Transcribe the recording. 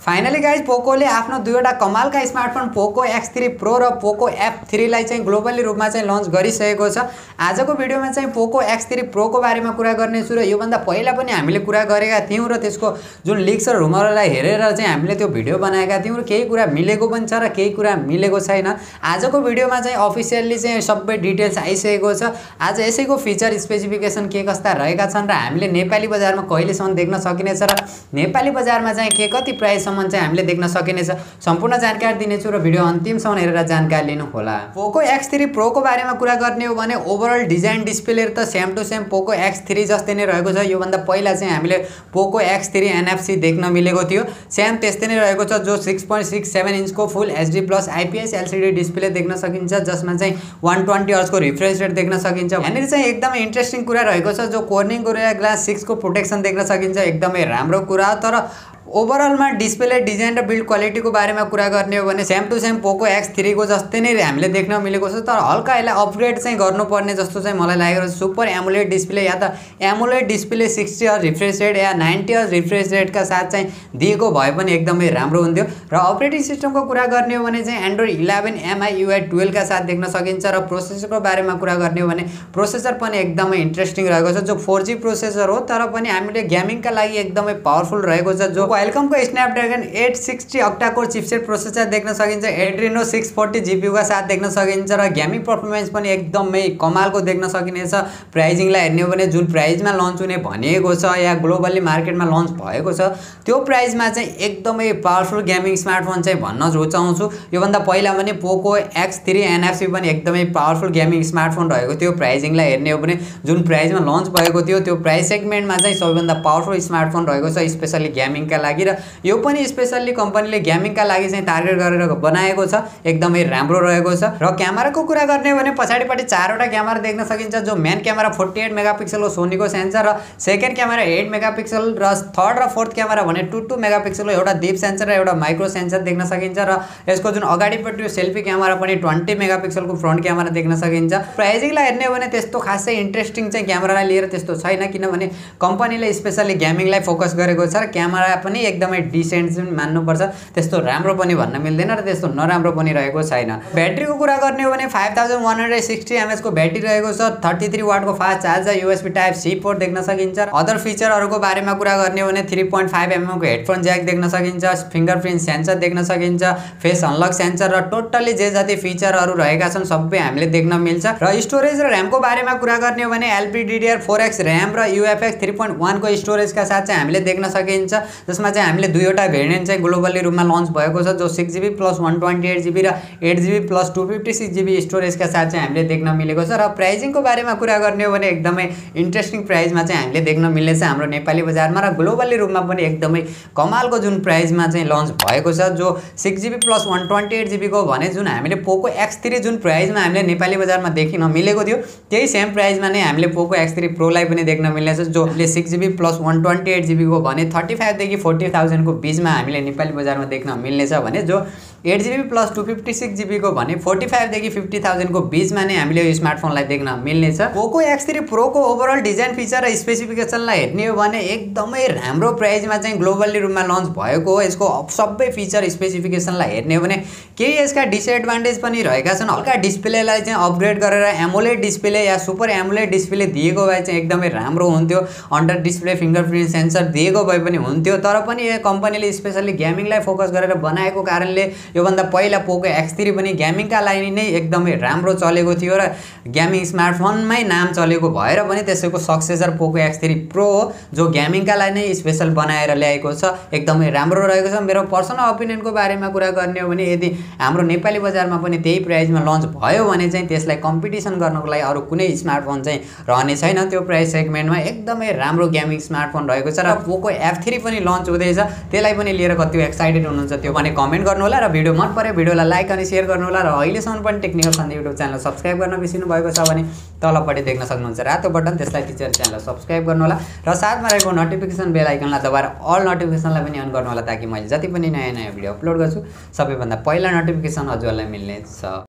Finally guys पोकोले आफ्नो दुईवटा कमालका smartphone पोको X3 प्रो र पोको F3 लाई चाहिँ ग्लोबली रूपमा चाहिँ लन्च गरिसकेको छ। आजको भिडियोमा चाहिँ पोको X3 प्रो को बारेमा कुरा गर्नेछु र यो भन्दा पहिला पनि हामीले कुरा गरेका थियौं र त्यसको जुन लिक्स र रुमरलाई हेरेर चाहिँ हामीले त्यो भिडियो बनाएका थियौं र केही कुरा मिलेको पनि छ र केही कुरा मिलेको छैन। आजको भिडियोमा चाहिँ अफिसियली चाहिँ सबै डिटेल्स आइसकेको छ। आज यसैको फिचर स्पेसिफिकेसन के कस्ता रहेका छन् र हामीले नेपाली बजारमा कहिलेसम्म देख्न सकिनेछ र नेपाली बजारमा चाहिँ के कति प्राइस चाहिँ हामीले देख्न सकिनेछ सम्पूर्ण जानकारी दिनेछु र भिडियो अन्तिमसम्म हेरेर जानकारी लिनु होला। पोको X3 प्रो को बारेमा कुरा गर्ने हो भने ओभरअल डिजाइन डिस्प्ले त सेम टु सेम पोको X3 जस्तै नै रहेको छ। यो भन्दा पहिला चाहिँ हामीले पोको X3 NFC देख्न मिलेको थियो, सेम त्यस्तै नै रहेको छ, जो 6.67 इन्चको फुल HD plus IPS LCD display देख्न सकिन्छ, जसमा चाहिँ 120 हर्ट्ज को रिफ्रेश रेट देख्न सकिन्छ। यहाँनिर चाहिँ एकदमै इन्ट्रेस्टिङ कुरा रहेको छ, जो कोर्निङ गोरिल्ला ग्लास 6 को प्रोटेक्सन देख्न सकिन्छ, एकदमै राम्रो कुरा। तर ओभरअलमा डिस्प्ले डिजाइन र बिल्ड क्वालिटी को बारेमा कुरा गर्ने हो भने सेम टु सेम पोको X3 को जस्तै नै हामीले देख्न मिलेको छ। तर हल्का यसलाई अपग्रेड चाहिँ गर्नुपर्ने जस्तो चाहिँ मलाई लागेको छ। सुपर एमुलेट डिस्प्ले या त emulate display 60 hertz refresh rate या 90 हर्ट्ज रिफ्रेश रेटका साथ चाहिँ दिएको भए पनि एकदमै राम्रो हुन्थ्यो। र अपरेटिङ सिस्टमको कुरा गर्ने हो भने चाहिँ एन्ड्रोइड 11 MIUI 12 का साथ देख्न सकिन्छ। र प्रोसेसरको बारेमा कुरा गर्ने हो भने प्रोसेसर पनि एकदमै इन्ट्रेस्टिङ रहेको छ, जो 4G प्रोसेसर हो तर पनि हामीले गेमिङका लागि एकदमै पावरफुल रहेको छ, जो क्वालकमको स्न्यापड्रैगन 860 अक्टा कोर चिपसेट प्रोसेसर देख्न सकिन्छ, एड्रेनो 640 GPU का साथ देख्न सकिन्छ र गेमिङ परफर्मेन्स पनि एकदमै कमालको देख्न सकिनेछ। प्राइजिङलाई हेर्ने हो भने जुन प्राइजमा लन्च हुने भनिएको छ या ग्लोबली मार्केटमा लन्च भएको छ त्यो प्राइजमा चाहिँ एकदमै पावरफुल गेमिङ स्मार्टफोन चाहिँ भन्न रुचाउँछु। यो भन्दा पहिला पनि पोको X3 NFC पनि एकदमै पावरफुल गेमिङ स्मार्टफोन रहेको थियो। प्राइजिङलाई हेर्ने हो भने जुन प्राइजमा लन्च भएको थियो त्यो प्राइस सेगमेन्टमा चाहिँ सबैभन्दा पावरफुल स्मार्टफोन रहेको छ, स्पेशली गेमिङका लागि। र यो पनि स्पेशली कम्पनीले गेमिङका लागि चाहिँ टार्गेट गरेर बनाएको छ, एकदमै राम्रो रहेको छ। र क्यामेराको कुरा गर्ने हो भने पछाडिपट्टि चारवटा क्यामेरा देख्न सकिन्छ, जो मेन क्यामेरा 48 मेगापिक्सल हो सोनीको सेन्सर, र सेकेन्ड क्यामेरा 8 मेगापिक्सल, र थर्ड र फोर्थ क्यामेरा भने 22 मेगापिक्सल, एउटा डीप सेन्सर र एउटा माइक्रो सेन्सर देख्न सकिन्छ। र यसको जुन अगाडिपट्टि सेल्फी क्यामेरा पनि 20 मेगापिक्सलको फ्रन्ट क्यामेरा देख्न सकिन्छ। प्राइजिङलाई हेर्ने हो भने त्यस्तो खासै इन्ट्रेस्टिङ चाहिँ क्यामेरालाई लिएर त्यस्तो छैन, किनभने कम्पनीले स्पेशली गेमिङलाई फोकस गरेको छ र क्यामेरा पनि एकदमै डिसेन्ट मान्नुपर्छ, त्यस्तो राम्रो पनि भन्न मिल्दैन र त्यस्तो नराम्रो पनि रहेको छैन। ब्याट्रीको कुरा गर्ने हो भने 5160 mAh को ब्याट्री रहेको छ, 33 वाटको fast charger, USB Type-C port देख्न सकिन्छ। अदर फिचरहरूको बारेमा कुरा गर्ने हो भने 3.5 mm को हेडफोन ज्याक देख्न सकिन्छ, फिंगरप्रिन्ट सेन्सर देख्न सकिन्छ, फेस अनलक सेन्सर र टोटली जे जति फिचरहरू रहेका छन् सबै हामीले देख्न मिल्छ। र स्टोरेज र र्यामको बारेमा कुरा गर्ने हो भने LPDDR4X र्याम र UFS 3.1 को स्टोरेजका साथ चाहिँ हामीले देख्न सकिन्छ, जसमा चाहिँ हामीले दुईवटा भेरिएन्ट चाहिँ ग्लोबली रूपमा लन्च भएको छ, जो 6GB प्लस 128GB र 8GB प्लस 256GB स्टोरेजका साथ चाहिँ हामीले देख्न मिलेको छ। र प्राइजिङको बारेमा कुरा गर्ने हो भने एकदमै इन्ट्रेस्टिङ प्राइजमा चाहिँ हामीले देख्न मिल्नेछ हाम्रो नेपाली बजारमा, र ग्लोबली रूपमा पनि एकदमै कमालको जुन प्राइजमा चाहिँ लन्च भएको छ, जो 6GB प्लस 128GB को भने जुन हामीले पोको X3 जुन प्राइजमा हामीले नेपाली बजारमा देखिन मिलेको थियो त्यही सेम प्राइजमा नै हामीले पोको X3 प्रो लाई पनि देख्न मिल्नेछ, जो 6GB प्लस 128GB को भने 35 देखि 40,000 को बीचमा हामीले नेपाली बजारमा देख्न मिल्नेछ भने, जो 8GB प्लस 256GB को भने 45 देखि 50,000 को बीचमा नै हामीले यो स्मार्टफोनलाई देख्न मिल्नेछ। पोको X3 प्रो को ओभरअल डिजाइन फिचर र स्पेसिफिकेसनलाई हेर्ने हो भने एकदमै राम्रो प्राइजमा चाहिँ ग्लोबली रूपमा लन्च भएको हो। यसको सबै फिचर स्पेसिफिकेसनलाई हेर्ने हो भने केही यसका डिसएडभान्टेज पनि रहेका छन्। हल्का डिस्प्लेलाई चाहिँ अपग्रेड गरेर एमुलेट डिस्प्ले या सुपर एमुलेट डिस्प्ले दिएको भए चाहिँ एकदमै राम्रो हुन्थ्यो, अन्डर डिस्प्ले फिंगरप्रिन्ट सेन्सर दिएको भए पनि हुन्थ्यो। तर पनि यो कम्पनीले स्पेशली गेमिङलाई फोकस गरेर बनाएको कारणले यो भन्दा पहिला पोको X3 पनि गेमिङका लागि नै एकदमै राम्रो चलेको थियो र गेमिङ स्मार्टफोनमै नाम चलेको भएर पनि त्यसैको सक्सेसर पोको X3 प्रो हो, जो गेमिङका लागि नै स्पेशल बनाएर ल्याएको छ, एकदमै राम्रो रहेको छ। मेरो पर्सनल ओपिनियनको बारेमा कुरा गर्ने हो भने यदि हाम्रो नेपाली बजारमा पनि त्यही प्राइजमा लन्च भयो भने चाहिँ त्यसलाई कम्पिटिसन गर्नको लागि अरू कुनै स्मार्टफोन चाहिँ रहने छैन। त्यो प्राइस सेगमेन्टमा एकदमै राम्रो गेमिङ स्मार्टफोन रहेको छ र पोको F3 पनि लन्च हुँदैछ, त्यसलाई पनि लिएर कति एक्साइटेड हुनुहुन्छ त्यो भने कमेन्ट गर्नु होला र भिडियो मन परे भिडियोलाई लाइक अनि शेयर गर्नु होला। र अहिलेसम्म पनि टेक्निकल सन्देप युट्युब च्यानल सब्स्क्राइब गर्न बिर्सिनु भएको छ भने तलपट्टि देख्न सक्नुहुन्छ रातो बटन, त्यसलाई टिचर च्यानल सब्स्क्राइब गर्नु होला र साथमा रहेको नोटिफिकेसन बेल आइकनलाई दबाएर अल नोटिफिकेसनलाई पनि अन गर्नु होला, ताकि मैले जति पनि नयाँ भिडियो अपलोड गर्छु सबैभन्दा पहिला नोटिफिकेसन हजुरलाई मिल्नेछ।